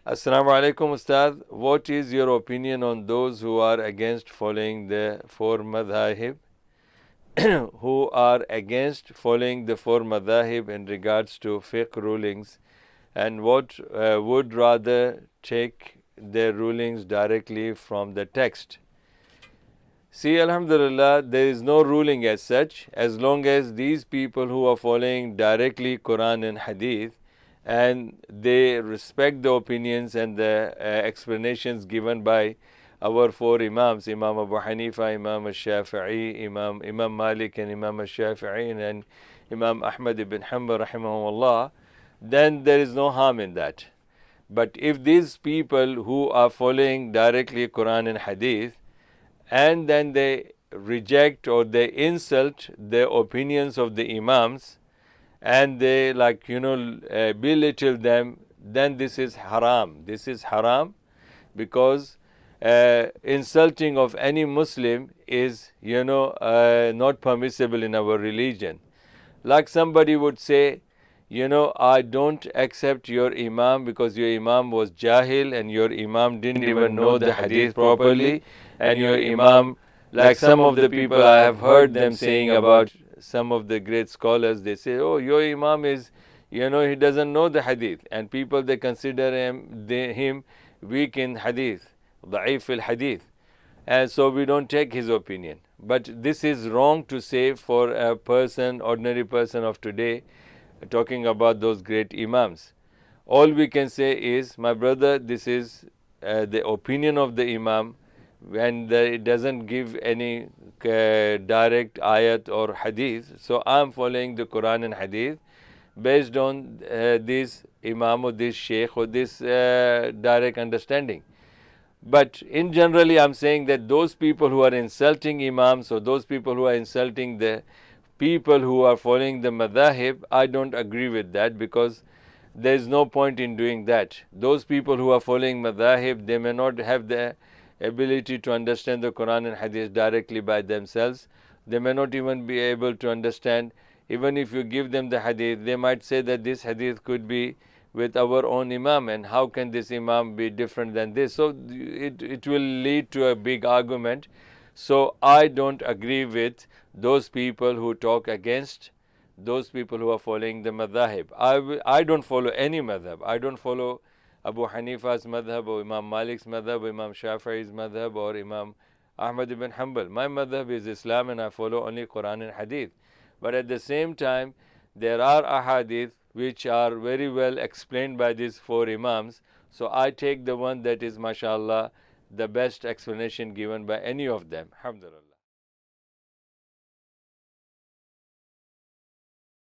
Assalamu alaikum, Ustad. What is your opinion on those who are against following the four madhahib? Who are against following the four madhahib in regards to fiqh rulings, and what would rather take their rulings directly from the text? See, Alhamdulillah, there is no ruling as such, as long as these people who are following directly Quran and Hadith, and they respect the opinions and the explanations given by our four Imams, Imam Abu Hanifa, Imam al-Shafi'i, Imam Malik and Imam al-Shafi'i, and Imam Ahmad ibn Hanbal rahimahullah, then there is no harm in that. But if these people who are following directly Quran and Hadith, and then they reject or they insult the opinions of the Imams, and they belittle them, then this is haram. This is haram because insulting of any Muslim is not permissible in our religion. Like somebody would say, I don't accept your Imam because your Imam was Jahil and your Imam didn't even know the Hadith properly, and your Imam, like some of the people I have heard them saying about some of the great scholars, they say, oh, your Imam is, he doesn't know the Hadith, and people, they consider him weak in Hadith, da'if al Hadith, and so we don't take his opinion. But this is wrong to say for a person, ordinary person of today, talking about those great Imams. All we can say is, my brother, this is the opinion of the Imam, and it doesn't give any direct ayat or hadith. So I am following the Quran and Hadith based on this Imam or this Sheikh or this direct understanding. But in generally, I am saying that those people who are insulting Imams or those people who are insulting the people who are following the madhahib, I don't agree with that, because there is no point in doing that. Those people who are following madhahib, they may not have the ability to understand the Quran and Hadith directly by themselves. They may not even be able to understand. Even if you give them the Hadith, they might say that this Hadith could be with our own Imam, and how can this Imam be different than this? So it will lead to a big argument. So I don't agree with those people who talk against those people who are following the madhahib. I don't follow any madhab. I don't follow Abu Hanifa's madhab or Imam Malik's madhab or Imam Shafi'i's madhab or Imam Ahmad ibn Hanbal. My madhab is Islam, and I follow only Quran and Hadith. But at the same time, there are ahadith which are very well explained by these four Imams. So I take the one that is, mashallah, the best explanation given by any of them. Alhamdulillah.